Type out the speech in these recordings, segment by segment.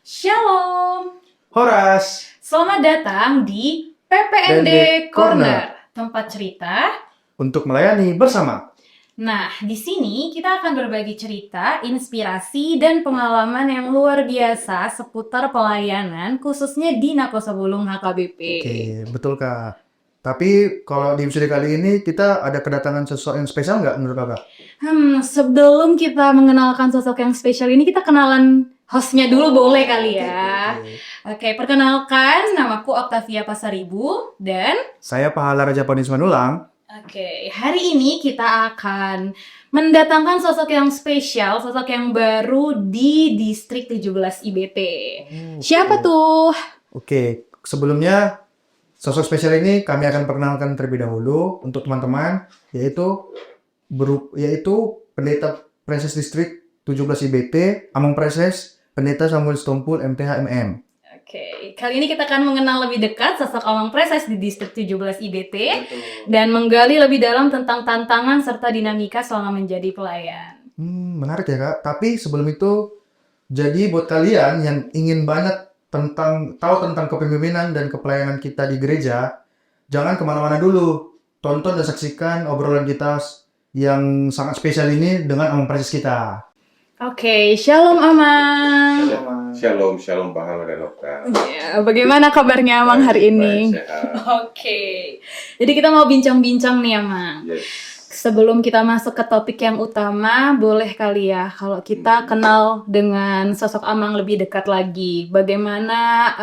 Shalom, Horas, selamat datang di PPND Corner, tempat cerita. untuk melayani bersama. Nah, di sini kita akan berbagi cerita, inspirasi, dan pengalaman yang luar biasa seputar pelayanan, khususnya di Nakosabulung HKBP. Oke, betul Kak. Tapi kalau di episode kali ini kita ada kedatangan sesuatu yang spesial nggak menurut Kakak? Sebelum kita mengenalkan sosok yang spesial ini, kita kenalan hostnya dulu boleh kali ya. Oke, perkenalkan, namaku Octavia Pasaribu, dan Saya Pahala Raja Panis Manulang. Oke, hari ini kita akan mendatangkan sosok yang spesial, sosok yang baru di Distrik 17 IBT. Siapa tuh? Oke, sebelumnya sosok spesial ini kami akan perkenalkan terlebih dahulu untuk teman-teman, yaitu Pendeta Preses Distrik 17 IBT, Among Preses, Pendeta Samuel Stompul, MTH MM. Oke, kali ini kita akan mengenal lebih dekat sosok Amang Preses di Distrik 17 IBT dan menggali lebih dalam tentang tantangan serta dinamika selama menjadi pelayan. Menarik ya Kak. Tapi sebelum itu, jadi buat kalian yang ingin banyak tahu tentang kepemimpinan dan kepelayanan kita di gereja, jangan kemana-mana dulu. Tonton dan saksikan obrolan kita yang sangat spesial ini dengan Amang Preses kita. Oke, Shalom Amang. Shalom Pahala dan Okta. Ya, bagaimana kabarnya Amang hari ini? Baik, sehat. Oke, jadi kita mau bincang-bincang nih Amang. Yes. Sebelum kita masuk ke topik yang utama, boleh kali ya kalau kita kenal dengan sosok Amang lebih dekat lagi. Bagaimana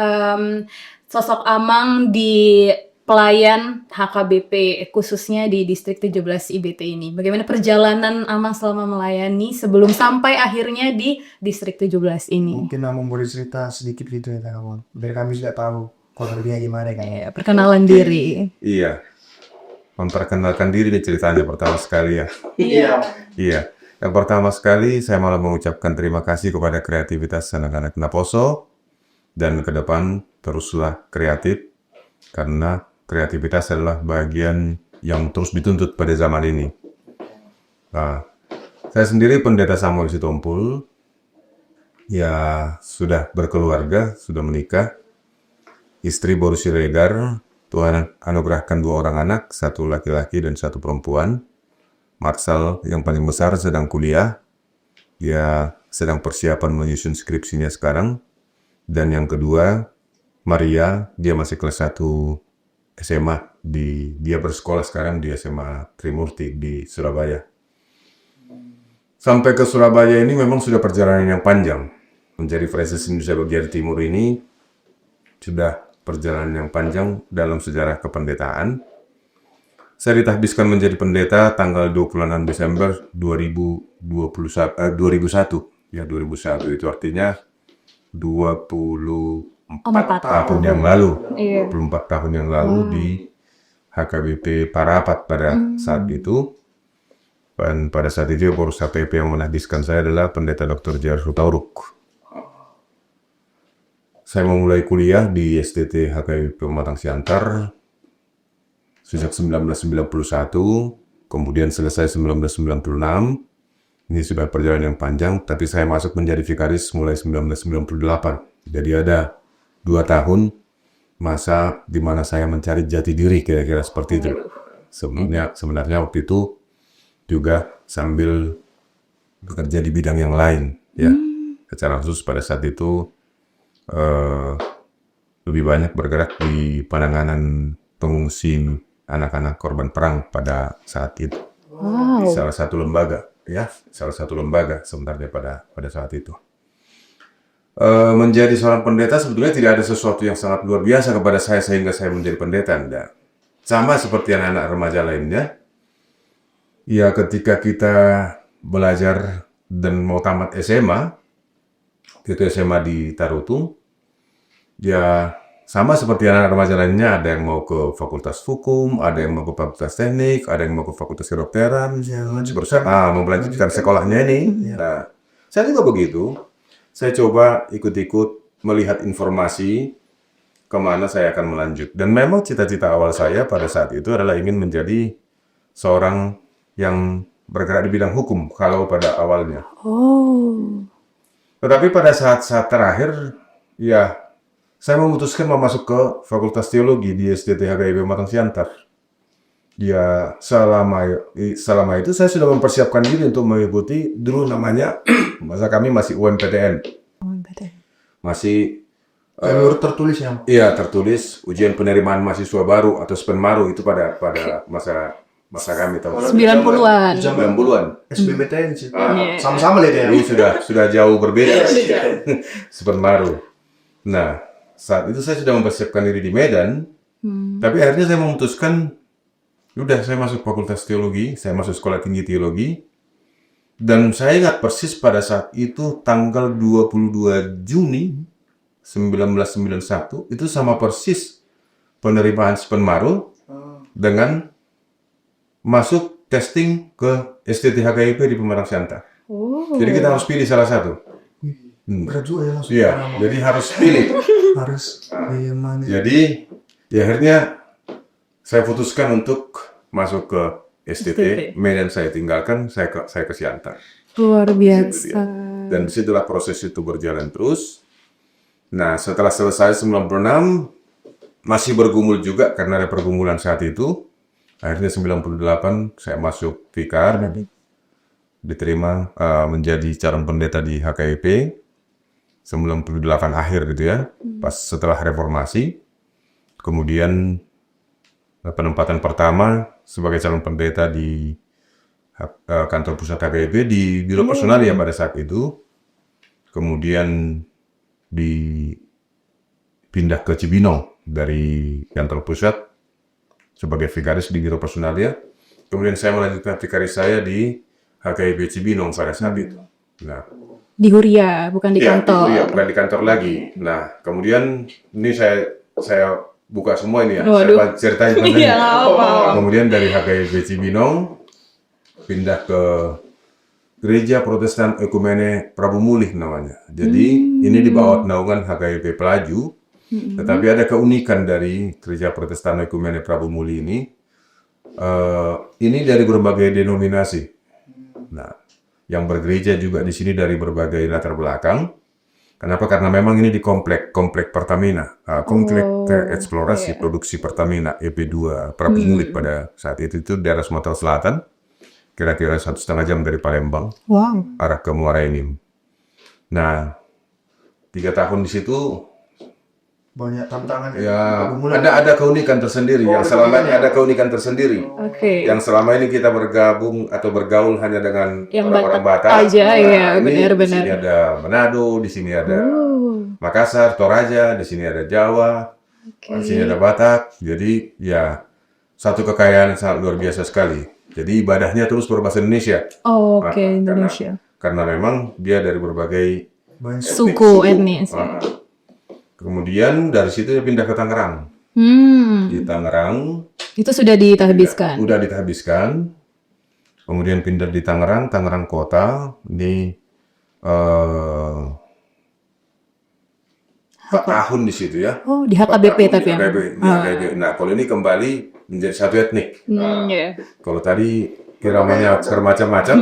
sosok Amang di pelayan HKBP, khususnya di Distrik 17 IBT ini. Bagaimana perjalanan Amang selama melayani sebelum sampai akhirnya di Distrik 17 ini? Mungkin Amang boleh cerita sedikit gitu ya teman-teman. Biar kami sudah tahu kronologinya gimana kan. Ya, perkenalan diri. Iya. Memperkenalkan diri nih ceritanya pertama sekali ya. Iya. Yang pertama sekali saya malah mengucapkan terima kasih kepada kreativitas anak-anak Naposo, dan ke depan teruslah kreatif karena kreativitas adalah bagian yang terus dituntut pada zaman ini. Nah, saya sendiri Pendeta Samuel Sitompul, ya sudah berkeluarga, sudah menikah. Istri baru Siregar, Tuhan anugerahkan 2 orang anak, 1 laki-laki dan 1 perempuan. Marcel yang paling besar sedang kuliah, dia sedang persiapan menyusun skripsinya sekarang. Dan yang kedua, Maria, dia masih kelas 1 SMA, dia bersekolah sekarang di SMA Trimurti di Surabaya. Sampai ke Surabaya ini memang sudah perjalanan yang panjang. Menjadi Preses Indonesia bagian Timur ini sudah perjalanan yang panjang dalam sejarah kependetaan. Saya ditahbiskan menjadi pendeta tanggal 26 Desember 2001. Ya, 2001 itu artinya 24 tahun yang lalu. 24 tahun yang lalu di HKBP Parapat pada saat itu. Dan pada saat itu Pengurus HKBP yang menahbiskan saya adalah Pendeta Dr. Jarod Hutauruk. Saya memulai kuliah di STT HKBP Pematang Siantar sejak 1991, kemudian selesai 1996. Ini sudah perjalanan yang panjang, tapi saya masuk menjadi vikaris mulai 1998. Jadi ada 2 tahun masa di mana saya mencari jati diri, kira-kira seperti itu. Sebenarnya waktu itu juga sambil bekerja di bidang yang lain, ya. Secara khusus pada saat itu lebih banyak bergerak di penanganan pengungsi anak-anak korban perang pada saat itu. Di salah satu lembaga, ya, sebenarnya pada saat itu. Menjadi seorang pendeta sebetulnya tidak ada sesuatu yang sangat luar biasa kepada saya sehingga saya menjadi pendeta, enggak. Sama seperti anak-anak remaja lainnya. Ya, ketika kita belajar dan mau tamat SMA, itu SMA di Tarutung, ya sama seperti anak remaja lainnya, ada yang mau ke Fakultas Hukum, ada yang mau ke Fakultas Teknik, ada yang mau ke Fakultas Kedokteran, mau melanjutkan sekolahnya ini. Nah, saya juga begitu. Saya coba ikut-ikut melihat informasi kemana saya akan melanjut. Dan memang cita-cita awal saya pada saat itu adalah ingin menjadi seorang yang bergerak di bidang hukum kalau pada awalnya. Tetapi pada saat-saat terakhir Ya, saya memutuskan mau masuk ke Fakultas Teologi di SDT HKIP Matang Siantar. Ya, selama itu saya sudah mempersiapkan diri untuk mengikuti dulu namanya, masa kami masih UMPTN. Masih Baru tertulis ya. iya tertulis ujian penerimaan mahasiswa baru atau SPENMARU itu pada masa kami tahun 90-an. 90-an. SBMPTN sih. Sama-sama lihat ya. Ini sudah jauh berbeda. SPENMARU. Nah, saat itu saya sudah mempersiapkan diri di Medan, tapi akhirnya saya memutuskan, udah saya masuk Fakultas Teologi, saya masuk Sekolah Tinggi Teologi, dan saya ingat persis pada saat itu tanggal 22 Juni 1991, itu sama persis penerimaan SPENMARU dengan masuk testing ke STT HKIP di Pematang Siantar. Jadi kita harus pilih salah satu. Berat juga ya langsung. Iya, jadi harus pilih. Harus mana? Jadi, ya akhirnya saya putuskan untuk masuk ke STT. Medan saya tinggalkan, saya ke Siantar. Luar biasa. Dan disitulah proses itu berjalan terus. Nah, setelah selesai 96, masih bergumul juga karena ada pergumulan saat itu. Akhirnya 98 saya masuk Fikar, diterima menjadi calon pendeta di HKIP. 98 akhir gitu ya, pas setelah reformasi. Kemudian penempatan pertama sebagai calon pendeta di kantor pusat HKIP di Biro Personalia pada saat itu. Kemudian dipindah ke Cibinong dari kantor pusat sebagai vikaris di Biro Personalia. Kemudian saya melanjutkan vikaris saya di HKIP Cibinong pada saat itu. Nah, Di Huria, bukan di kantor. Iya, bukan di kantor lagi. Nah, kemudian ini saya buka semua ini ya. Waduh. Saya ceritain Iya, apa. Kemudian dari HKIP Cibinong pindah ke Gereja Protestan Ekumene Prabu Mulih namanya. Jadi ini di bawah naungan HKIP Pelaju. Tetapi ada keunikan dari Gereja Protestan Ekumene Prabu Mulih ini. Ini dari berbagai denominasi. Nah, yang bergereja juga di sini dari berbagai latar belakang. Kenapa? Karena memang ini di komplek Pertamina, komplek eksplorasi produksi Pertamina EP2 Prabu Mulih pada saat itu daerah Sumatera Selatan. Kira-kira 1,5 jam dari Palembang, arah ke Muara Enim. Nah, 3 tahun di situ, Banyak tantangan. ya ada keunikan tersendiri. Yang selama ini ada keunikan tersendiri. Oke. Yang selama ini kita bergabung atau bergaul hanya dengan Yang orang-orang Batak Batak. aja, ya, Ini benar-benar. Di sini ada Manado, di sini ada Makassar, Toraja, di sini ada Jawa, di sini ada Batak. Jadi ya satu kekayaan yang sangat luar biasa sekali. Jadi ibadahnya terus berbahasa Indonesia. Oke, Indonesia. Karena memang dia dari berbagai Suku, etnis. Kemudian dari situ dia pindah ke Tangerang. Di Tangerang Itu sudah ditahbiskan. udah ditahbiskan. Kemudian pindah di Tangerang kota. Ini 4 tahun di situ ya. Oh, di HKBP tapi ya. HKBP. Nah, kalau ini kembali menjadi satu etnik. Iya. Kalau tadi ramanya bermacam-macam,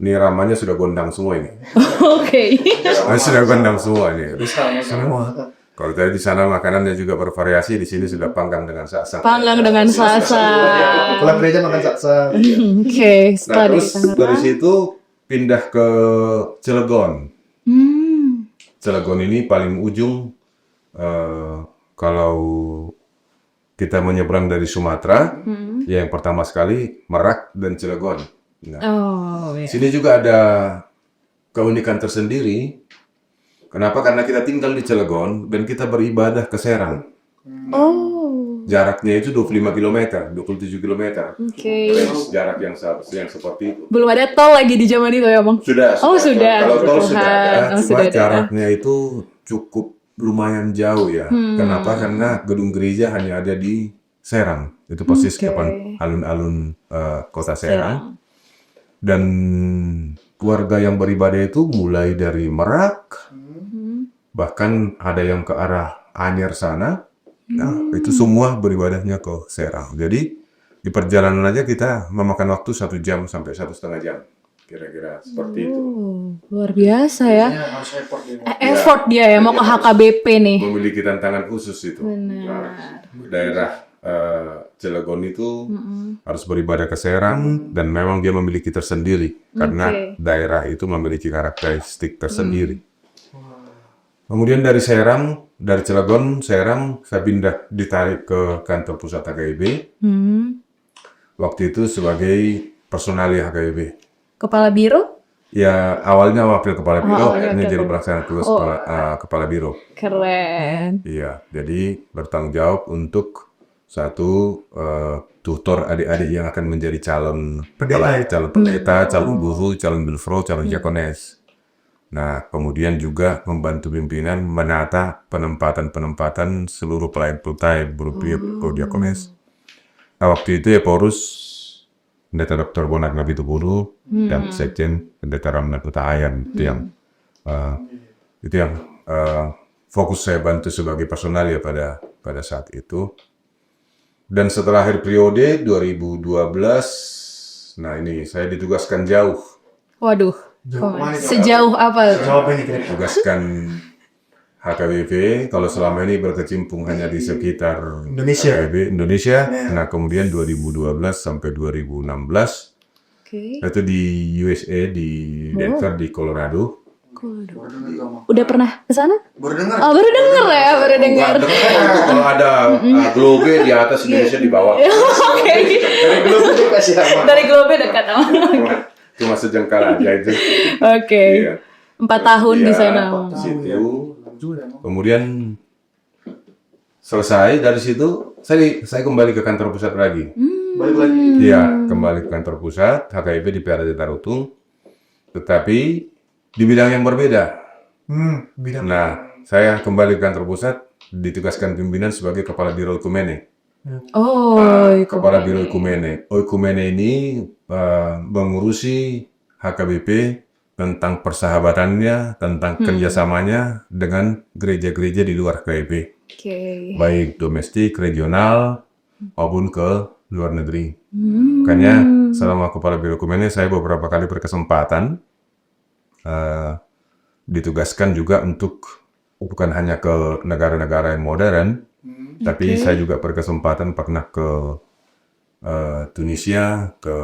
ini ramanya sudah gondang semua ini. Oke. Sudah gondang semua ini. Semua. Kalau tadi di sana makanannya juga bervariasi, di sini sudah panggang dengan sasak. Panggang dengan sasa. Pulang gereja makan saksa. Oke, Nah, setelah terus dari dari Tangerang. situ pindah ke Cilegon. Hmm. Cilegon ini paling ujung kalau kita menyeberang dari Sumatera, ya yang pertama sekali Merak dan Cilegon. Nah, Oh, ya. sini juga ada keunikan tersendiri. Kenapa? Karena kita tinggal di Cilegon dan kita beribadah ke Serang. Oh, Jaraknya itu 25 km, 27 km. oke. Jarak yang seperti itu. Belum ada tol lagi di zaman itu ya, Bang? Sudah. Oh, sudah. Kalau tol Tuhan. sudah ada, Oh, cuma sudah ada. jaraknya itu cukup lumayan jauh ya. Kenapa? Karena gedung gereja hanya ada di Serang. Itu persis depan alun-alun kota Serang. Dan keluarga yang beribadah itu mulai dari Merak, bahkan ada yang ke arah Anyer sana. Nah, itu semua beribadahnya ke Serang. Jadi di perjalanan aja kita memakan waktu 1 jam sampai 1,5 jam. kira-kira seperti itu. Luar biasa ya. Iya, harus effort dia. Effort dia ya mau ke HKBP nih. Memiliki tantangan khusus itu. Benar. Nah, daerah Cilegon itu harus beribadah ke Serang dan memang dia memiliki tersendiri karena daerah itu memiliki karakteristik tersendiri. Kemudian dari Cilegon, Serang, saya pindah ditarik ke kantor pusat HKIB. Waktu itu sebagai personalia HKIB. Kepala biro? Ya awalnya wakil kepala biro, awalnya akhirnya wakil jadi pelaksana tugas kepala biro. Keren. Iya, jadi bertanggung jawab untuk satu tutor adik-adik yang akan menjadi calon pendeta, calon guru, calon bilfro, calon diakones. Nah, kemudian juga membantu pimpinan menata penempatan seluruh pelayan full-time, berupa diakones. Nah, waktu itu ya Porus Pendeta Dr. Bonar Nabitubulu dan Sekjen Pendeta Ramdan Utahayan itu yang fokus saya bantu sebagai personal ya pada saat itu. Dan setelah akhir periode 2012, nah ini saya ditugaskan jauh. Waduh. Mana, Sejauh apa? Jawab ini kira-kira. Tugaskan HKBP, kalau selama ini berkecimpung hanya di sekitar Indonesia. HKBP Indonesia. Nah kemudian 2012 sampai 2016 itu di USA, di Denver, di Colorado. Udah pernah ke sana? Baru dengar. Oh, baru denger ya, baru denger. Kalau ada globe di atas, Indonesia di bawah. Oke. Dari belum dikasih nama. Dari Globe dekat sama. Cuma sejengkal aja itu. Oke. Iya. 4 tahun di sana. Di situ. Kemudian selesai dari situ, saya kembali ke kantor pusat lagi. Balik lagi. Iya, kembali ke kantor pusat HKIP di PRD Tarutung, tetapi di bidang yang berbeda. Bidang. Nah, saya kembali ke kantor pusat, ditugaskan pimpinan sebagai Kepala Biro Oikumene. Kepala Biro Oikumene. Oikumene ini mengurusi HKBP tentang persahabatannya, tentang kerjasamanya dengan gereja-gereja di luar HKBP. Baik domestik, regional, maupun ke luar negeri. Makanya selama Kepala Biro Oikumene saya beberapa kali berkesempatan ditugaskan juga untuk bukan hanya ke negara-negara yang modern, tapi saya juga berkesempatan pernah ke Tunisia, ke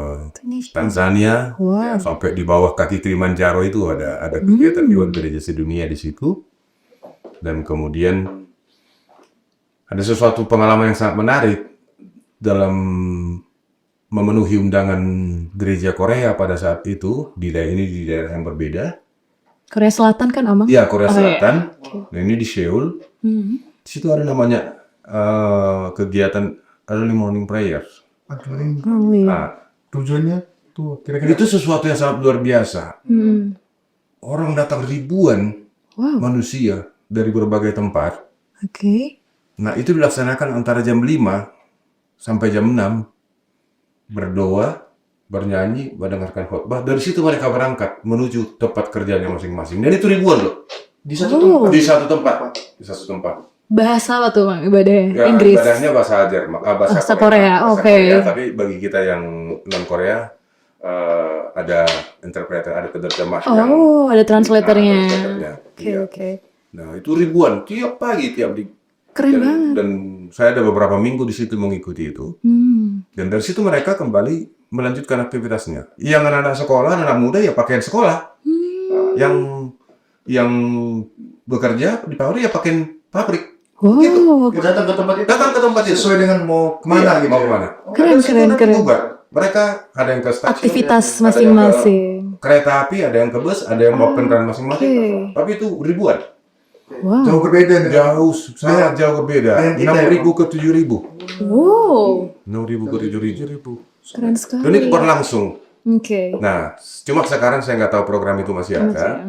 Tanzania, sampai di bawah kaki Kilimanjaro itu ada kegiatan juga gereja sedunia di situ. Dan kemudian ada sesuatu pengalaman yang sangat menarik dalam memenuhi undangan gereja Korea pada saat itu di daerah yang berbeda. Korea Selatan kan, Amang? Iya, Korea Selatan. Nah, ini di Seoul. Di situ ada namanya kegiatan early morning prayer. Nah, Tujuannya tuh kira-kira itu sesuatu yang sangat luar biasa. Orang datang ribuan manusia dari berbagai tempat. Nah, itu dilaksanakan antara jam 5 sampai jam 6. Berdoa, bernyanyi, mendengarkan khotbah. Dari situ mereka berangkat menuju tempat kerjanya masing-masing. Dan itu ribuan loh. di satu tempat. Di satu tempat. Bahasa apa tuh, Mang, ibadahnya? Ya, Inggris? ibadahnya bahasa Bahasa Korea, oke. Korea, tapi bagi kita yang non-Korea, ada interpreter, ada penerjemah. Ada translatornya. Oke. Nah, itu ribuan, tiap pagi, Keren banget. Dan saya ada beberapa minggu di situ mengikuti itu. Dan dari situ mereka kembali melanjutkan aktivitasnya. Yang anak-anak sekolah, anak muda ya pakaian sekolah. Yang bekerja di pabrik ya pakaian pabrik. Datang ke tempat itu. Sesuai dengan mau kemana gitu. Mau kemana? Keren. Mereka ada yang ke stasiun, Aktivitas ada yang masing-masing. ke kereta api, ada yang ke bus, ada yang mau kendaraan masing-masing. Tapi itu ribuan. Jauh berbeda nih. Sangat jauh berbeda. 6.000 ke 7.000. 6.000 ke 7.000. Keren sekali. Dan itu berlangsung. Nah, cuma sekarang saya nggak tahu program itu masih ada.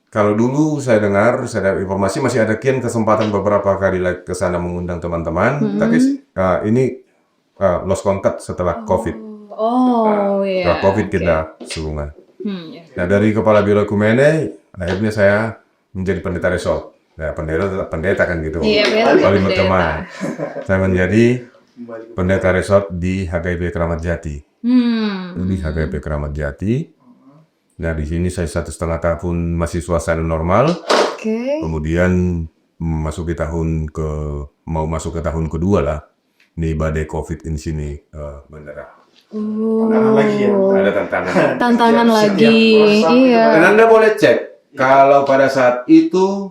Kalau dulu saya dengar, saya ada informasi masih ada kesempatan beberapa kali ke sana mengundang teman-teman. Tapi ini lost contact setelah COVID. Setelah COVID kita sehubungan. Nah, dari Kepala Biro Oikumene, akhirnya saya menjadi pendeta resort. Nah, pendeta kan gitu. Paling berteman. Saya menjadi pendeta resort di HKIP Keramat Jati. Di HKIP Keramat Jati. Nah, di sini saya 1,5 tahun masih suasana normal. Oke. Kemudian mau masuk ke tahun kedua lah. Nih badai COVID di sini beneran. Tantangan lagi ya. Ada tantangan. Tantangan Setiap lagi. proses Iya. Dan Anda boleh cek kalau pada saat itu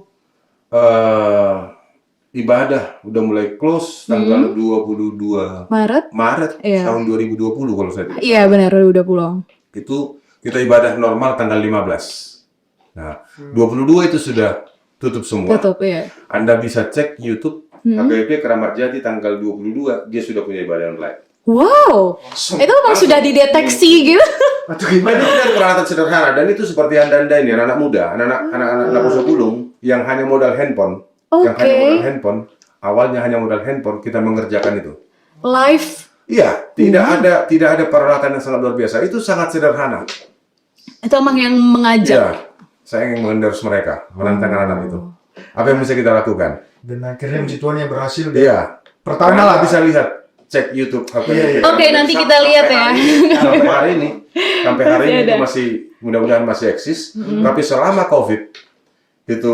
ibadah udah mulai close tanggal 22 Maret? Maret Iya. tahun 2020 kalau saya tidak. Iya benar, udah pulang. Itu kita ibadah normal tanggal 15. Nah, 22 itu sudah tutup semua. Tutup ya. Anda bisa cek YouTube HKBP Keramat Jati tanggal 22 dia sudah punya ibadah online. Wow, itu memang sudah dideteksi gitu. Atau gimana? Itu kan peralatan sederhana dan itu seperti Anda ini anak-anak muda, anak-anak Poso Gulung yang hanya modal handphone, awalnya hanya modal handphone kita mengerjakan itu. Live. Iya, tidak ada peralatan yang sangat luar biasa. Itu sangat sederhana. Itu emang yang mengajak. Iya, saya ingin mengendorse mereka, menantang anak-anak itu. Apa yang bisa kita lakukan? Dan akhirnya puji Tuhan ya berhasil. Iya. Pertama lah bisa lihat, cek YouTube. Oke, nanti kita lihat ya. Sampai hari ini itu masih mudah-mudahan masih eksis. Tapi selama COVID itu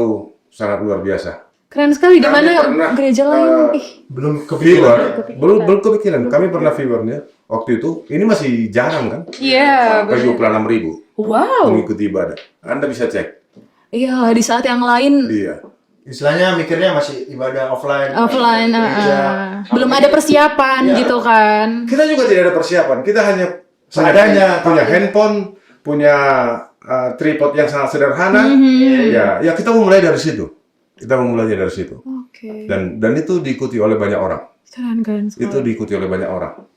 sangat luar biasa. Keren sekali. Di Kami mana pernah, gereja lain? Belum Viewer, belum kepikiran. Kami pernah viewernya waktu itu. Ini masih jarang kan? Iya. Sampai 26.000 Wow. mengikuti ibadah. Anda bisa cek. Iya, di saat yang lain Iya. istilahnya mikirnya masih ibadah offline. offline. Belum ada persiapan gitu kan. Kita juga tidak ada persiapan. Kita hanya Seadanya, punya handphone, punya tripod yang sangat sederhana. Ya kita memulai dari situ. Oke. Dan itu diikuti oleh banyak orang. Keren sekali. Itu diikuti oleh banyak orang.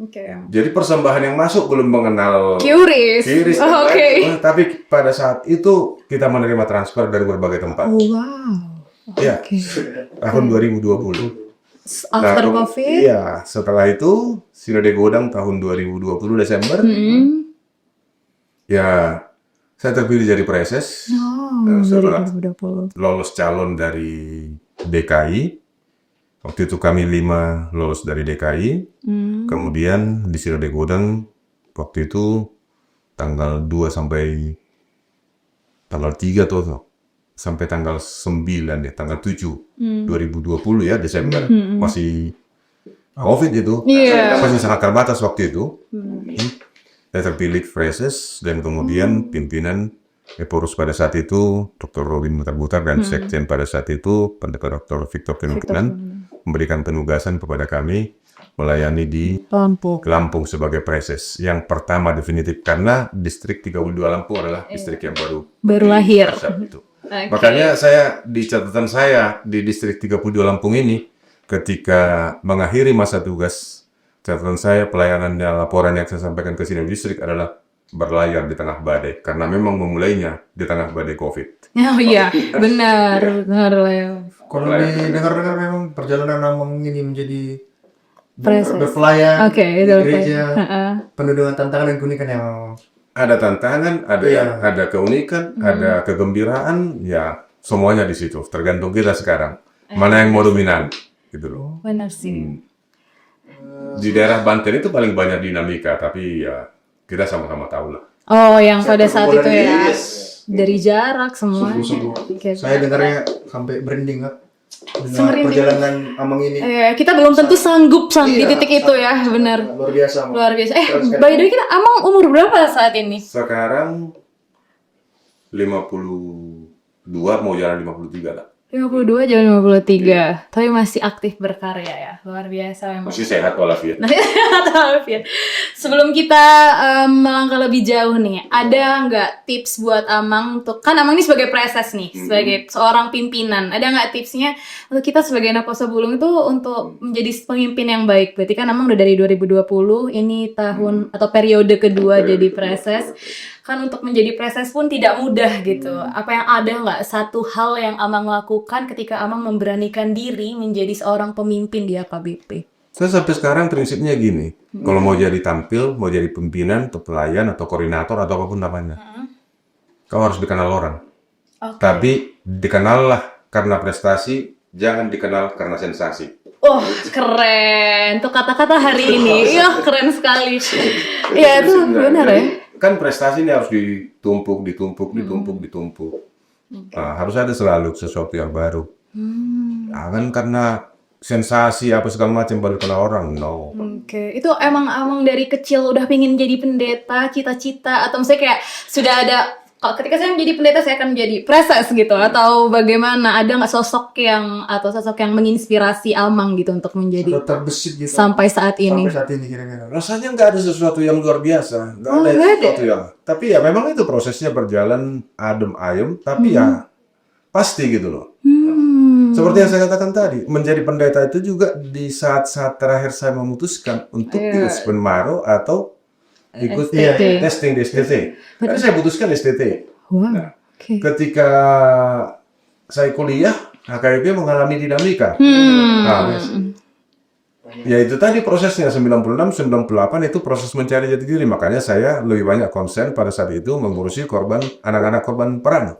Oke. Jadi persembahan yang masuk belum mengenal Curious. kiris. Oke. Tapi pada saat itu kita menerima transfer dari berbagai tempat. Oh, wow. Ya, Oke. tahun 2020. After Nah, COVID. iya, setelah itu Sinode Godang tahun 2020 Desember. Ya, saya terpilih jadi preses. Oh, Setelah 2020. lolos calon dari DKI. Waktu itu kami 5 lolos dari DKI. Kemudian di Sinode Godang waktu itu tanggal 2 sampai tanggal 3 tuh sampai tanggal 9 ya, tanggal 7 2020 ya Desember. Masih COVID itu. Iya. Masih sangat terbatas waktu itu. Saya terpilih preses dan kemudian pimpinan Eporus pada saat itu Dr. Robin Mutar-Butar dan Sekjen pada saat itu Pendeta Dr. Victor Penukinan memberikan penugasan kepada kami melayani di Lampung sebagai preses yang pertama definitif karena distrik 32 Lampung adalah distrik yang baru lahir. saat itu. Makanya saya di catatan saya di distrik 32 Lampung ini ketika mengakhiri masa tugas catatan saya pelayanannya laporan yang saya sampaikan ke sini distrik adalah berlayar di tengah badai karena memang memulainya di tengah badai COVID. Oh iya, benar Leo. Kalau didengar-dengar memang perjalanan Amang ini menjadi Preses. berpelayan Oke, di itu oke. gereja penuh dengan tantangan dan keunikan yang Ada tantangan, ada keunikan, ada kegembiraan, ya semuanya di situ. Tergantung kita sekarang mana yang mau dominan, gitu loh. Benar sih. Di daerah Banten itu paling banyak dinamika, tapi ya kita sama-sama tahu lah. Oh, yang pada saat itu ya. Yes. Dari jarak semua. Oke. Saya dengarnya sampai merinding Kak. Dengan Semerinding. perjalanan Amang ini Kita belum tentu sanggup di Iya, titik itu ya, benar. luar biasa Amang. Luar biasa. By the way, kita Amang umur berapa saat ini? Sekarang 52 mau jalan 53 lah. 52 jalan 53. Tapi masih aktif berkarya ya. Luar biasa memang. Masih sehat walafiat. Alfian. Sebelum kita melangkah lebih jauh nih, ada nggak tips buat Amang untuk, kan Amang ini sebagai preses nih, sebagai seorang pimpinan, ada nggak tipsnya untuk kita sebagai anak Poso Bulung itu untuk menjadi pemimpin yang baik? Berarti kan Amang udah dari 2020, ini tahun atau periode kedua jadi preses. Kan untuk menjadi preses pun tidak mudah gitu. Apa yang ada nggak satu hal yang Amang lakukan ketika Amang memberanikan diri menjadi seorang pemimpin di AKBP? Saya sampai sekarang prinsipnya gini, kalau mau jadi tampil, mau jadi pimpinan, atau pelayan, atau koordinator, atau apapun namanya, kau harus dikenal orang. Tapi dikenallah karena prestasi, jangan dikenal karena sensasi. Oh, keren. Tuh kata-kata hari ini. Iya, keren sekali. Iya, itu benar ya. kan prestasi ini harus ditumpuk. Nah, harus ada selalu sesuatu yang baru. Jangan karena sensasi apa segala macam baru kenal orang, no. Oke, itu emang dari kecil udah pengen jadi pendeta, cita-cita, atau misalnya kayak sudah ada, kalau ketika saya menjadi pendeta saya akan menjadi preses gitu, atau bagaimana? Ada nggak sosok yang menginspirasi Amang gitu untuk menjadi Atau terbesit gitu. sampai saat ini? Sampai saat ini kira-kira. Rasanya nggak ada sesuatu yang luar biasa, nggak ada nggak ada. sesuatu yang. Tapi ya memang itu prosesnya berjalan adem ayem, tapi ya pasti gitu loh. Seperti yang saya katakan tadi, menjadi pendeta itu juga di saat-saat terakhir saya memutuskan untuk ikut Spenmaro atau ikut STT. testing di STT. Karena saya putuskan STT. Wow. Nah, Oke. ketika saya kuliah, HKIP mengalami dinamika. Nah, ya itu tadi prosesnya 96-98 itu proses mencari jati diri. Makanya saya lebih banyak konsen pada saat itu mengurusi anak-anak korban perang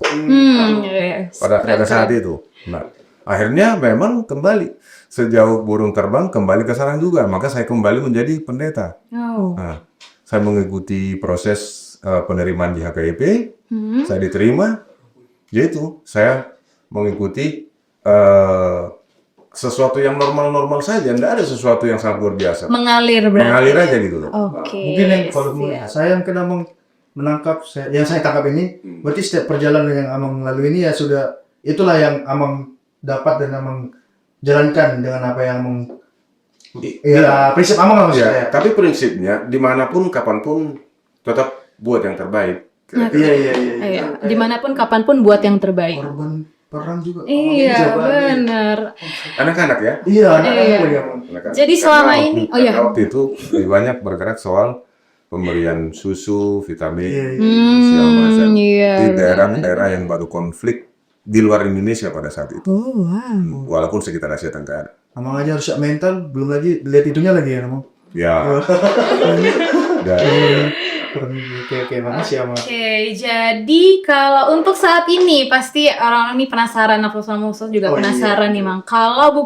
Yes. pada saat itu. Nah, akhirnya memang kembali sejauh burung terbang kembali ke sarang juga. Maka saya kembali menjadi pendeta. Oh. Nah, saya mengikuti proses penerimaan di HKIP. Saya diterima. Yaitu saya mengikuti sesuatu yang normal-normal saja, tidak ada sesuatu yang sangat luar biasa. Mengalir berarti. Mengalir aja gitu loh. Oke. Mungkin yang kalau saya yang kena menangkap, yang saya tangkap ini, berarti setiap perjalanan yang Amang lalui ini ya sudah, itulah yang Amang dapat dan Amang jalankan dengan apa yang Amang, ya prinsip Amang lah maksud saya. Tapi prinsipnya dimanapun kapanpun tetap buat yang terbaik. Iya. Dimanapun kapanpun buat yang terbaik. Korban perang juga. Iya, benar. Anak-anak ya. Iya, anak-anak lagi Amang. Anak-anak. Jadi selama ini, Karena waktu itu lebih banyak bergerak soal pemberian susu, vitamin, segala macam. iya. Di daerah-daerah yang baru konflik di luar Indonesia pada saat itu. Oh, wow. Walaupun sekitar Asia Tenggara. Amang aja harus siap mental, belum lagi lihat itunya lagi ya Amang. Ya. Oke, makasih Amang. Oke, jadi kalau untuk saat ini pasti orang-orang ini penasaran, Musuh juga penasaran nih, Mang. Kalau lagu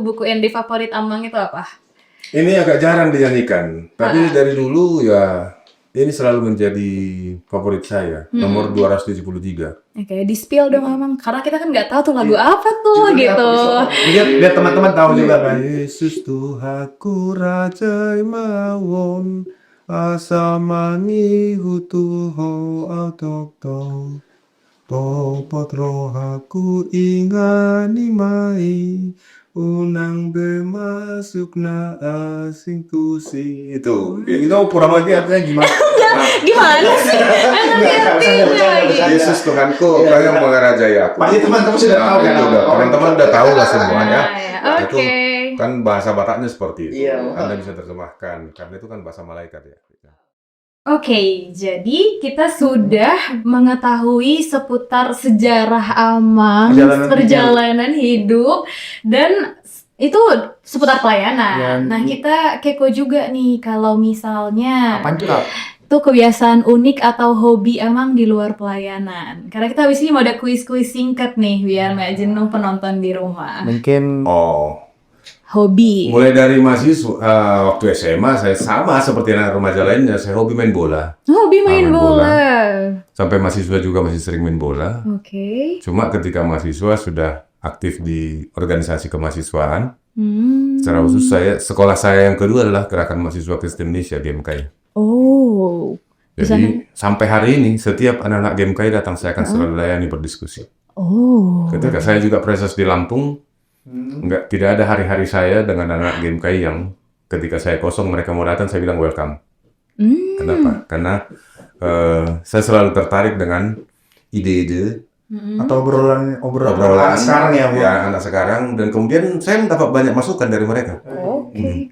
buku ND favorit Amang itu apa? Ini agak jarang dinyanyikan, tapi dari dulu ya ini selalu menjadi favorit saya, nomor 273. Oke, di-spill dong Amang, karena kita kan nggak tahu tuh lagu apa tuh gitu. Biar teman-teman tahu juga kan. Yesus Tuhanku Raja mawon asamangi hutuho autokto popot rohaku ingani mai unang bermasuk na asing tusi itu kurang lagi artinya gimana? Gimana sih? Yesus Tuhanku yang mengerajai aku. Pasti teman-teman sudah tahu kan. Teman-teman udah tahu lah semuanya. Itu Oke. kan bahasa Bataknya seperti itu. Iya. Anda bisa terjemahkan karena itu kan bahasa malaikat ya. Oke, jadi kita sudah mengetahui seputar sejarah Amang, perjalanan hidup, dan itu seputar pelayanan. Nah, kita kepo juga nih kalau misalnya Apaan juga? tuh kebiasaan unik atau hobi Amang di luar pelayanan. Karena kita habis ini mau ada kuis-kuis singkat nih, biar nggak jenuh penonton di rumah. Mungkin Hobi. Mulai dari mahasiswa waktu SMA saya sama seperti anak remaja lainnya, saya hobi main bola. Hobi main bola. Sampai mahasiswa juga masih sering main bola. Oke. Cuma ketika mahasiswa sudah aktif di organisasi kemahasiswaan, secara khusus sekolah saya yang kedua adalah Gerakan Mahasiswa Kristen Indonesia GMKI. Oh. Jadi sampai hari ini setiap anak-anak GMKI datang saya akan selalu layani berdiskusi. Oh. Ketika saya juga preses di Lampung, tidak ada hari-hari saya dengan anak GMKI yang ketika saya kosong mereka mau datang saya bilang welcome. Kenapa? Karena saya selalu tertarik dengan ide-ide atau obrolan sekarang ya, anak sekarang, dan kemudian saya mendapat banyak masukan dari mereka.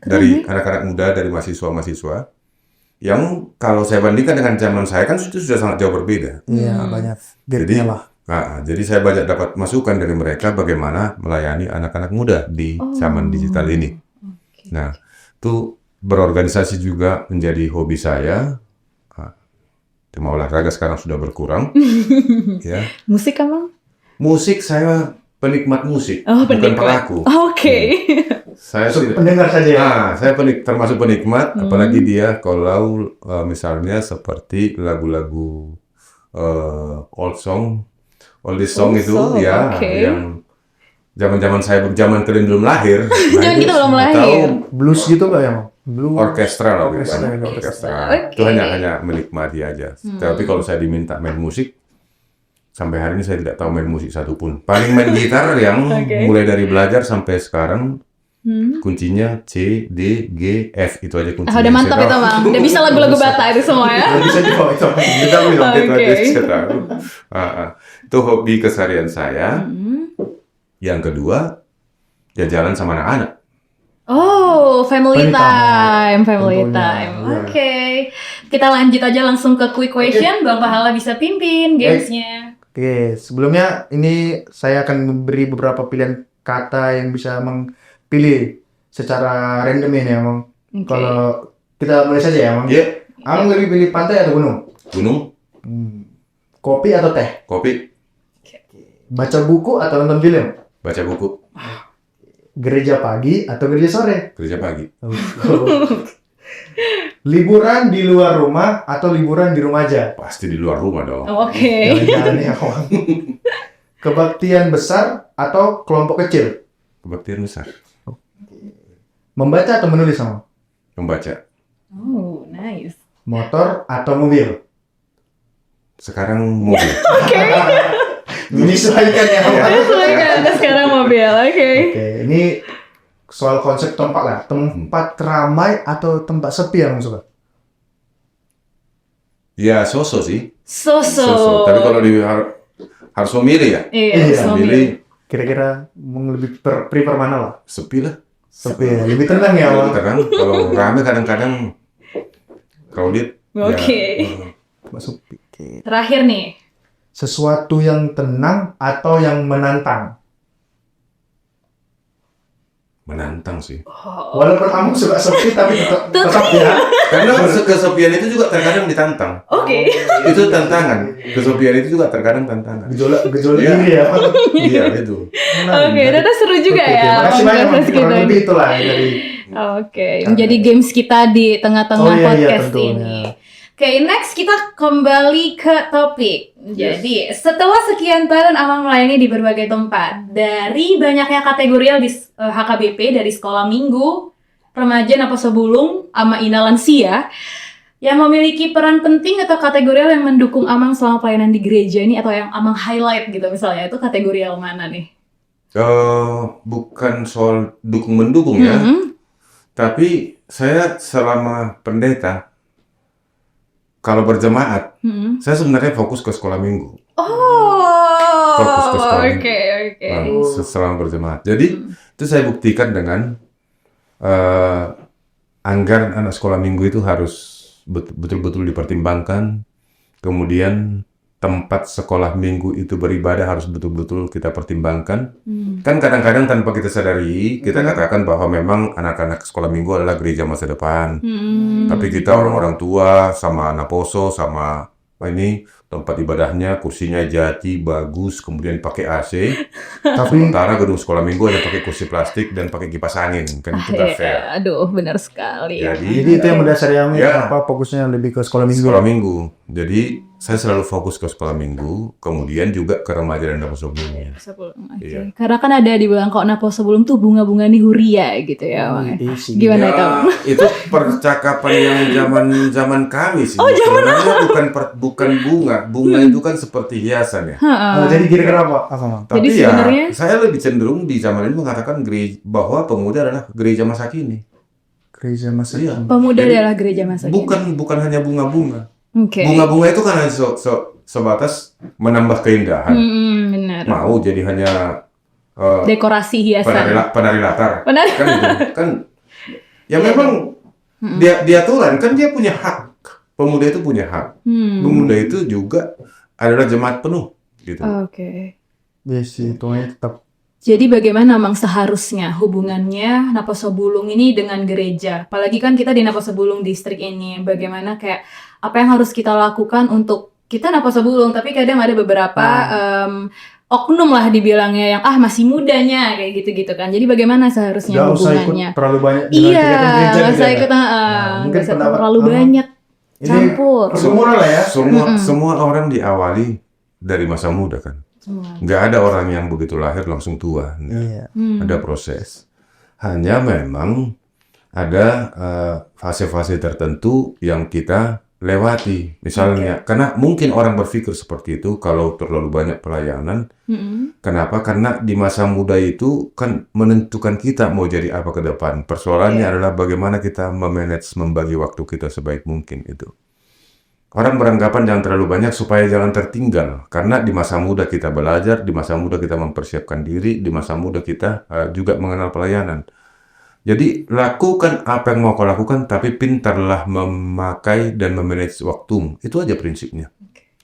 Dari anak-anak muda, dari mahasiswa-mahasiswa yang kalau saya bandingkan dengan zaman saya kan itu sudah sangat jauh berbeda. Iya, banyak Jadi jadi saya banyak dapat masukan dari mereka bagaimana melayani anak-anak muda di zaman digital ini. Nah, itu berorganisasi juga menjadi hobi saya. Cuma olahraga sekarang sudah berkurang. Ya. Musik Amang? Musik saya penikmat musik, Oh, bukan penikmat. pelaku. Oke. Saya tidak. Pendengar saja ya. Saya termasuk penikmat, apalagi dia kalau misalnya seperti lagu-lagu oldies song Old itu song, ya, oke. yang zaman-zaman kalian belum lahir. Jangan itu kita belum tahu lahir. Blues gitu nggak ya, Mang? Blues. orkestra lah, Orkestra, bukan? orkestra. Orkestra. Oke. Itu hanya menikmati aja. Tapi kalau saya diminta main musik, sampai hari ini saya tidak tahu main musik satupun. Paling main gitar yang Oke. mulai dari belajar sampai sekarang kuncinya C, D, G, F itu aja kuncinya. Ah, udah mantap Saya itu, tahu. Mang. Udah bisa lagu-lagu Batak itu semua ya. Nggak bisa juga itu. Kita bilang gitu Oke. aja, saya tahu. Itu hobi keseharian saya. Yang kedua, ya jalan sama anak-anak. Oh, family Family time, time. family Tentunya, time. iya. Oke. Kita lanjut aja langsung ke quick question. Bang Pahala bisa pimpin gamesnya. Oke, sebelumnya ini saya akan memberi beberapa pilihan kata yang bisa pilih secara random ini ya, Mang. Oke. Kalau kita mulai saja ya, Mang. Iya, Amang lebih pilih pantai atau gunung? gunung, Kopi atau teh? kopi, Baca buku atau nonton film? baca buku, Gereja pagi atau gereja sore? kerja pagi. Liburan di luar rumah atau liburan di rumah aja? Pasti di luar rumah dong. Oke. Jangan-jangan ya, kawan. Kebaktian besar atau kelompok kecil? Kebaktian besar. Membaca atau menulis sama? Membaca. Oh, nice. Motor atau mobil? Sekarang mobil. Menyesuaikan ya, kawan. Terus lagi ada sekarang mobil. Oke. Oke, ini soal konsep tempat lah. Tempat ramai atau tempat sepi yang suka? Ya, sosok sih. So. Tapi kalau harus memilih ya. Iya, Iya, suami. Memilih Kira-kira mau lebih prefer mana lah? sepi lah. Sepi ya, lebih tenang ya, Kalau Bang. terang, kalau rame kadang-kadang crowded. Oke. Ya, Masuk pikir. Terakhir nih. Sesuatu yang tenang atau yang menantang? menantang sih. Walaupun kamu suka sepi tapi tetap ya. Karena kesepian itu juga terkadang ditantang. Oke. Itu tantangan. Kesepian itu juga terkadang tantangan. Gejolak Iya. diri ya. Iya, itu. Oke, ternyata seru juga Oke, ya. makasih banyak Bang. proses Kurang kita lebih ini. itulah ya dari Oke, menjadi games kita di tengah-tengah Oh, iya, iya, podcast tentunya. ini. Oke, next kita kembali ke topik. Jadi, setelah sekian tahun Amang melayani di berbagai tempat, dari banyaknya kategori di HKBP, dari sekolah minggu, remaja, Naposo Bulung, ama Ina Lansia, yang memiliki peran penting atau kategorial yang mendukung Amang selama pelayanan di gereja ini, atau yang Amang highlight gitu misalnya, itu kategorial mana nih? Bukan soal dukung-mendukung ya. Mhm. Tapi saya selama pendeta, kalau berjemaat, Mhm. saya sebenarnya fokus ke sekolah minggu. Fokus ke Oh, sekolah oke, oke. Nah, selama berjemaat. Jadi itu saya buktikan dengan anggaran anak sekolah minggu itu harus betul-betul dipertimbangkan. Kemudian tempat sekolah minggu itu beribadah harus betul-betul kita pertimbangkan. Kan kadang-kadang tanpa kita sadari, kita katakan bahwa memang anak-anak sekolah minggu adalah gereja masa depan. Tapi kita orang-orang tua sama Naposo sama ini tempat ibadahnya kursinya jati bagus, kemudian pakai AC. tapi Sementara gedung sekolah minggu hanya pakai kursi plastik dan pakai kipas angin, kan itu nggak fair. Aduh, benar sekali. jadi itu yang mendasari yang Ya. fokusnya lebih ke sekolah minggu. Sekolah minggu. Jadi saya selalu fokus ke sekolah minggu, kemudian juga ke remaja dan Naposo Bulung. Oke. Iya. Karena kan ada di bilang kok Naposo Bulung tuh bunga-bunga nih huria gitu ya, Bang. Isi. Gimana itu? Itu percakapan yang zaman kami sih. Oh, Sebenarnya bukan bunga. Bunga itu kan seperti hiasan ya. Oh, jadi kira-kira apa? Mang? Tapi Jadi ya, sebenarnya- saya lebih cenderung di zaman ini mengatakan bahwa pemuda adalah gereja masa kini. Gereja masa Iya. Pemuda Jadi, adalah gereja masa kini. bukan hanya bunga-bunga. Oke. Bunga-bunga itu kan hanya sebatas menambah keindahan. Benar. Mau jadi hanya Dekorasi hiasan. penari latar. Penari- Kan gitu. Kan ya memang dia aturan kan dia punya hak. Pemuda itu punya hak. Pemuda itu juga adalah jemaat penuh gitu. Oke. Iya sih, hitungannya tetap. Jadi bagaimana Mang seharusnya hubungannya Naposo Bulung ini dengan gereja? Apalagi kan kita di Naposo Bulung distrik ini, bagaimana kayak apa yang harus kita lakukan untuk kita Naposo Bulung, tapi kadang ada beberapa oknum lah dibilangnya yang masih mudanya kayak gitu-gitu kan. Jadi bagaimana seharusnya Gak usah ikut hubungannya? terlalu banyak dengan Iya, kegiatan gereja nggak gitu usah ya, ikut, Kak? Nah, mungkin nggak usah pendapat terlalu Amang banyak ini campur. semua lah ya. Semua orang diawali dari masa muda kan. Semua. Nggak ada orang yang begitu lahir langsung tua. Iya. Ada proses. Hanya memang ada fase-fase tertentu yang kita lewati. Misalnya, karena mungkin orang berpikir seperti itu kalau terlalu banyak pelayanan. Kenapa? Karena di masa muda itu kan menentukan kita mau jadi apa ke depan. Persoalannya adalah bagaimana kita memanage, membagi waktu kita sebaik mungkin itu. Orang beranggapan jangan terlalu banyak supaya jangan tertinggal. Karena di masa muda kita belajar, di masa muda kita mempersiapkan diri, di masa muda kita juga mengenal pelayanan. Jadi lakukan apa yang mau kau lakukan, tapi pintarlah memakai dan memanage waktumu. Itu aja prinsipnya.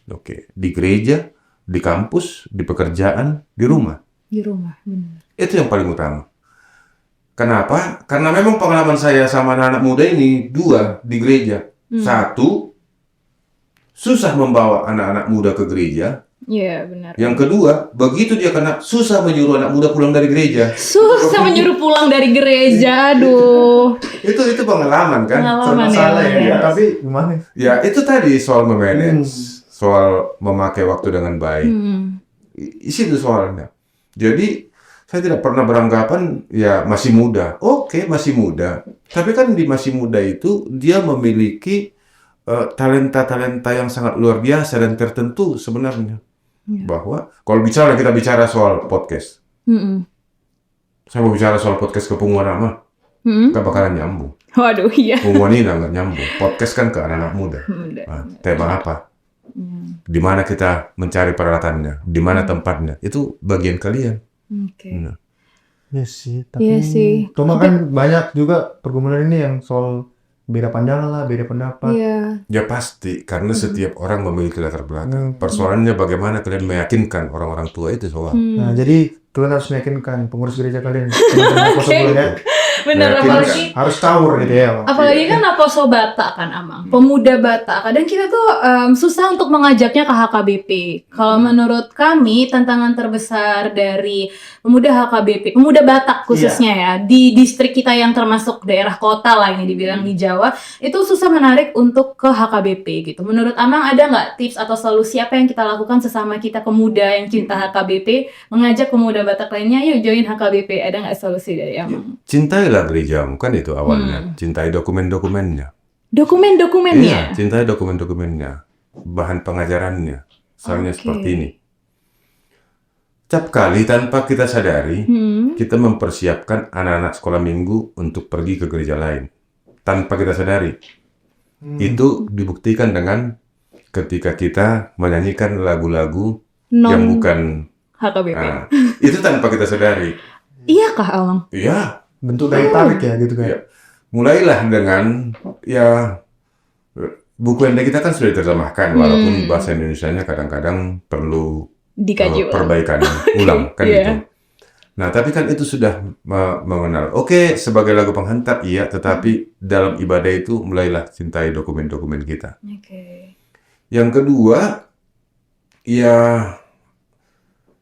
Oke. Di gereja, di kampus, di pekerjaan, di rumah. Di rumah, benar. Itu yang paling utama. Kenapa? Karena memang pengalaman saya sama anak-anak muda ini dua di gereja. Satu, susah membawa anak-anak muda ke gereja. Iya, benar. Yang kedua, begitu dia kena susah menyuruh anak muda pulang dari gereja. Susah menyuruh pulang dari gereja, aduh. Itu pengalaman kan? Pengalaman Salah ya. ya, tapi gimana? Ya, itu tadi soal memanage, soal memakai waktu dengan baik. Itu soalnya. Jadi, saya tidak pernah beranggapan, ya masih muda. Oke, masih muda. Tapi kan di masih muda itu, dia memiliki talenta-talenta yang sangat luar biasa dan tertentu sebenarnya. Bahwa, kalau kita bicara soal podcast. Saya mau bicara soal podcast kepunguan ama. Gak bakalan nyambung. Waduh, iya. Punguan ini nggak nyambung. Podcast kan ke anak-anak muda. Nah, tema apa? Di mana kita mencari peralatannya? Di mana tempatnya? Itu bagian kalian. Oke. Nah. Iya sih, tapi Iya sih. cuma kan banyak juga pergumulan ini yang soal beda pandangan lah, beda pendapat. Iya. Ya pasti, karena setiap orang memiliki latar belakang. Persoalannya bagaimana kalian meyakinkan orang-orang tua itu soal. Nah, jadi kalian harus meyakinkan pengurus gereja kalian. Teman-teman Naposo sebelumnya Bener, Meyakinkan. apalagi harus caur gitu ya, Bang. apalagi kan Naposo Batak kan, Amang. Pemuda Batak. Kadang kita tuh susah untuk mengajaknya ke HKBP. Kalau menurut kami, tantangan terbesar dari pemuda HKBP, pemuda Batak khususnya ya, di distrik kita yang termasuk daerah kota lah ini dibilang di Jawa, itu susah menarik untuk ke HKBP gitu. Menurut Amang ada nggak tips atau solusi apa yang kita lakukan sesama kita pemuda yang cinta HKBP, mengajak pemuda Batak lainnya, yuk join HKBP. Ada nggak solusi dari Amang? Cintailah gerejamu, kan itu awalnya. Cintai dokumen-dokumennya. Dokumen-dokumennya. Iya, cintai dokumen-dokumennya. Bahan pengajarannya. Misalnya Oke. seperti ini. Setiap kali tanpa kita sadari, kita mempersiapkan anak-anak sekolah minggu untuk pergi ke gereja lain. Tanpa kita sadari. Itu dibuktikan dengan ketika kita menyanyikan lagu-lagu yang bukan. HKBP. Nah, itu tanpa kita sadari. Iya kah, Amang? Iya. Bentuk daya tarik ya gitu kan. Iya. Mulailah dengan ya buku ende kita kan sudah diterjemahkan walaupun bahasa Indonesianya kadang-kadang perlu Dikaji ulang. perbaikan ulang kan Iya. itu. Nah, tapi kan itu sudah mengenal. Oke, sebagai lagu penghantar iya, tetapi dalam ibadah itu mulailah cintai dokumen-dokumen kita. Oke. Yang kedua, ya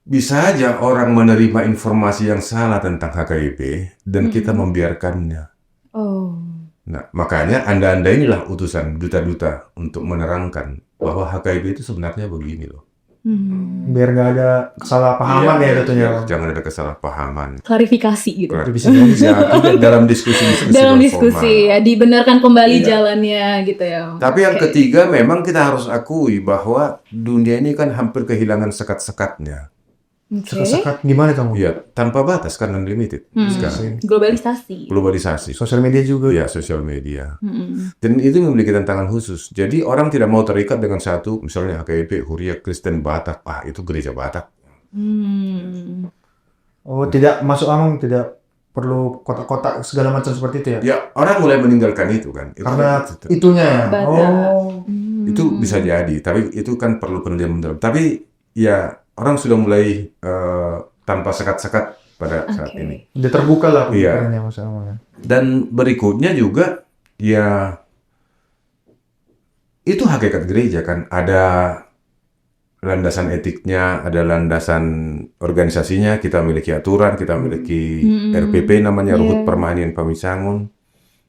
bisa aja orang menerima informasi yang salah tentang HKIP dan kita membiarkannya. Oh. Nah, makanya Anda inilah utusan duta-duta untuk menerangkan bahwa HKIP itu sebenarnya begini loh. Biar nggak ada kesalahpahaman ya tentunya. Jangan ada kesalahpahaman. Klarifikasi gitu. Bisa jadi sih. Ya, itu dalam diskusi-diskusi Dalam non-formal. diskusi ya, dibenarkan kembali Iya. jalannya gitu ya. Tapi yang ketiga memang kita harus akui bahwa dunia ini kan hampir kehilangan sekat-sekatnya. Oke. Sekat gimana kamu? Ya, tanpa batas kan unlimited sekarang. Globalisasi. Globalisasi. Sosial media juga. Ya, sosial media. Dan itu memiliki tantangan khusus. Jadi orang tidak mau terikat dengan satu, misalnya HKIP, Huria, Kristen, Batak. Itu gereja Batak. Oh, tidak masuk Amang, tidak perlu kotak-kotak segala macam seperti itu ya? Ya, orang mulai meninggalkan itu kan. Karena itu, itunya ya? Batak. Oh. itu bisa jadi, tapi itu kan perlu penelitian mendalam. Tapi ya, orang sudah mulai tanpa sekat-sekat pada saat ini. Udah terbuka lah Iya. pikirannya Mas Amang. Dan berikutnya juga, ya itu hakikat gereja kan. landasan etiknya, ada landasan organisasinya, kita miliki aturan, kita miliki RPP namanya, Ruhut Permanian Pamisangun.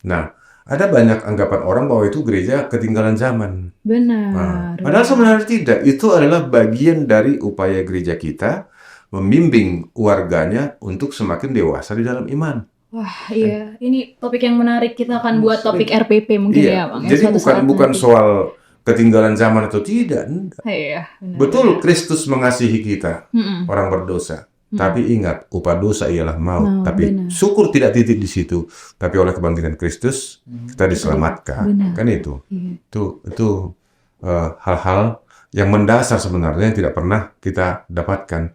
Nah, ada banyak anggapan orang bahwa itu gereja ketinggalan zaman. Benar. Padahal sebenarnya tidak. Itu adalah bagian dari upaya gereja kita membimbing warganya untuk semakin dewasa di dalam iman. Wah, iya. Ini topik yang menarik. Kita akan buat topik RPP mungkin ya, Bang. Jadi bukan soal ketinggalan zaman atau tidak. Iya, benar. Betul, Kristus mengasihi kita, orang berdosa. Tapi ingat, upah dosa ialah maut. Tapi benar. syukur tidak titik di situ. Tapi oleh kebangkitan Kristus, kita diselamatkan. Benar. Kan itu. Itu hal-hal yang mendasar sebenarnya yang tidak pernah kita dapatkan.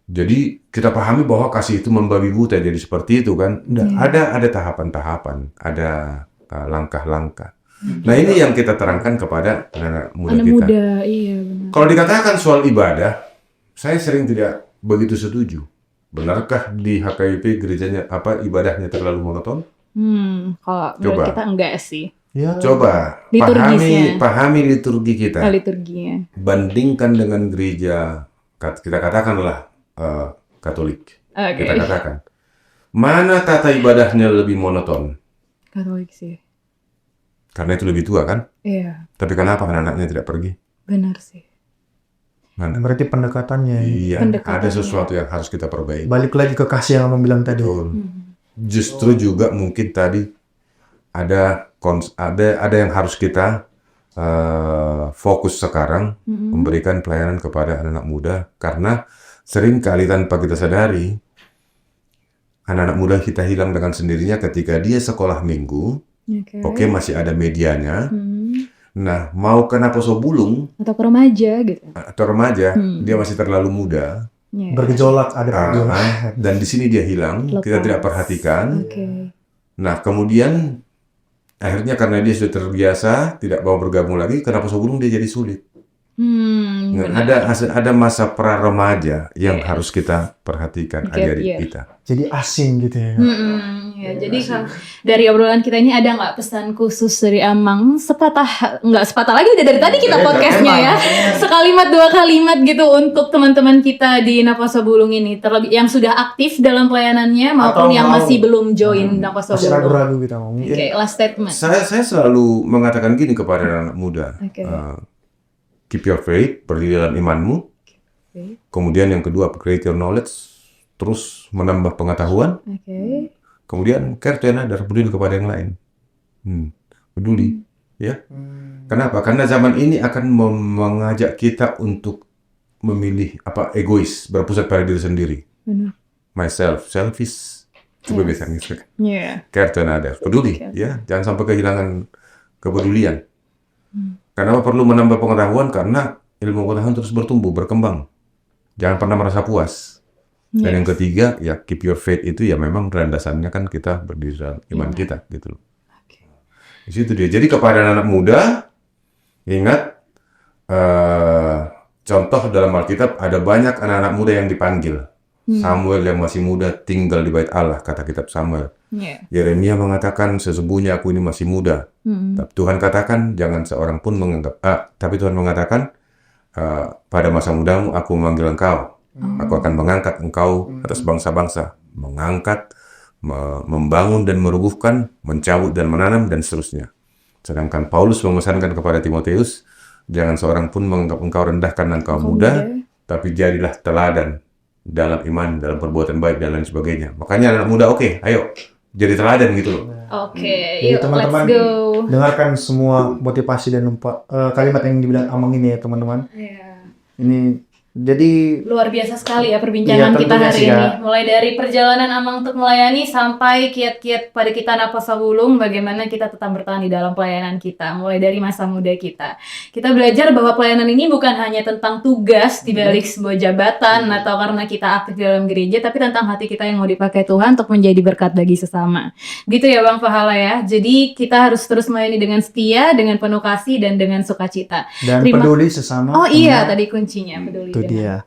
Jadi kita pahami bahwa kasih itu membabi buta jadi seperti itu kan. Ada tahapan-tahapan, ada langkah-langkah. Nah ini yang kita terangkan kepada anak muda Anak kita. muda, iya benar. Kalau dikatakan soal ibadah, saya sering tidak begitu setuju. Benarkah di HKIP gerejanya ibadahnya terlalu monoton? Kalau menurut kita enggak sih. Ya. Coba Liturgisnya. pahami liturgi kita. Liturginya. Bandingkan dengan gereja kita katakanlah Katolik. Oke. Kita katakan mana tata ibadahnya lebih monoton? Katolik sih. Karena itu lebih tua kan? Iya, Tapi kenapa anak-anaknya tidak pergi? benar sih. Mana? Berarti pendekatannya. Iya, Pendekatannya. ada sesuatu yang harus kita perbaiki. Balik lagi ke kasih yang abang bilang tadi. Betul. Justru juga mungkin tadi ada yang harus kita fokus sekarang memberikan pelayanan kepada anak-anak muda karena sering kali tanpa kita sadari anak-anak muda kita hilang dengan sendirinya ketika dia sekolah minggu. Oke, masih ada medianya. Nah, mau ke Naposo Bulung Atau ke remaja gitu. atau remaja, dia masih terlalu muda. Iya. Bergejolak, ada pergejolak. Dan di sini dia hilang, kita Lepas. tidak perhatikan. Oke. Nah, kemudian akhirnya karena dia sudah terbiasa, tidak mau bergabung lagi, ke Naposo Bulung dia jadi sulit. Nah, ada masa pra remaja yang harus kita perhatikan adik-adik kita. Jadi asing gitu ya. Ya, jadi dari obrolan kita ini ada nggak pesan khusus dari Amang? Nggak sepatah lagi udah dari tadi kita podcastnya ya. Sekalimat dua kalimat gitu untuk teman-teman kita di Naposo Bulung ini, terlebih yang sudah aktif dalam pelayanannya maupun Atau yang mau. masih belum join Naposo Masih Bulung. ragu-ragu kita mau. Oke, last statement. Saya selalu mengatakan gini kepada anak muda. Oke. Keep your faith, berdiri dalam imanmu. Kemudian yang kedua, upgrade your knowledge, terus menambah pengetahuan. Oke. Kemudian care to another, peduli kepada yang lain. Peduli, ya. Kenapa? Karena zaman ini akan mengajak kita untuk memilih egois, berpusat pada diri sendiri. Benar. Myself, selfish. Coba bisa gitu. Iya. Care to another, peduli, ya. Jangan sampai kehilangan kepedulian. Kenapa perlu menambah pengetahuan? Karena ilmu pengetahuan terus bertumbuh, berkembang. Jangan pernah merasa puas. Dan yang ketiga, ya keep your faith itu ya memang landasannya kan kita berdiri dalam iman kita, gitu loh. Di situ dia. Jadi kepada anak muda, ingat, contoh dalam Alkitab ada banyak anak-anak muda yang dipanggil. Samuel yang masih muda tinggal di bait Allah, kata kitab Samuel. Yeremia mengatakan, sesungguhnya aku ini masih muda. Tapi Tuhan katakan, jangan seorang pun menganggap, tapi Tuhan mengatakan, pada masa mudamu aku memanggil engkau. Aku akan mengangkat engkau atas bangsa-bangsa. Mengangkat, membangun dan merubuhkan, mencabut dan menanam, dan seterusnya. Sedangkan Paulus memesankan kepada Timoteus, jangan seorang pun menganggap engkau rendah karena engkau muda, tapi jadilah teladan dalam iman, dalam perbuatan baik, dan lain sebagainya. Makanya anak muda, oke, ayo, jadi teladan gitu loh. Oke, Jadi yuk teman-teman let's go. dengarkan semua motivasi dan kalimat yang dibilang Amang ini ya teman-teman. Ini jadi Luar biasa sekali ya perbincangan Iya, kita tentunya hari sih, ini. ya. Mulai dari perjalanan Amang untuk melayani sampai kiat-kiat pada kita Naposo Bulung, bagaimana kita tetap bertahan di dalam pelayanan kita. Mulai dari masa muda kita. Kita belajar bahwa pelayanan ini bukan hanya tentang tugas di balik sebuah jabatan atau karena kita aktif di dalam gereja, tapi tentang hati kita yang mau dipakai Tuhan untuk menjadi berkat bagi sesama. Gitu ya Bang Pahala ya. Jadi kita harus terus melayani dengan setia, dengan penuh kasih, dan dengan sukacita. dan peduli sesama. Oh iya, teman. tadi kuncinya peduli. Itu dia.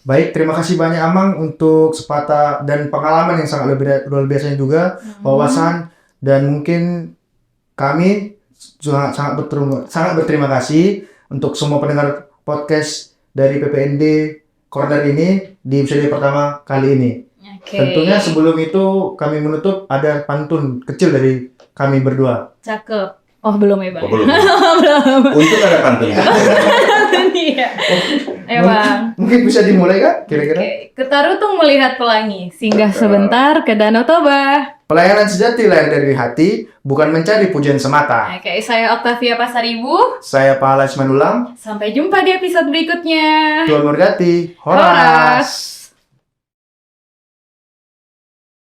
Baik, terima kasih banyak Amang untuk sepatah dan pengalaman yang sangat luar biasa juga, wawasan, dan mungkin kami sangat berterima kasih untuk semua pendengar podcast dari PPND Corner ini di episode pertama kali ini. Oke. Tentunya sebelum itu kami menutup ada pantun kecil dari kami berdua. Cakep. Oh, belum ya, Bang? Oh, belum. Belum. Untung ada pantunnya. Iya. Ya, Bang. Mungkin bisa dimulai kan kira-kira? Oke. Ke Tarutung melihat pelangi, singgah sebentar ke Danau Toba. Pelayanan sejati lahir dari hati, bukan mencari pujian semata. Oke, saya Octavia Pasaribu. Saya Pahala Ismanulam. Sampai jumpa di episode berikutnya. Tuhan memberkati. Horas.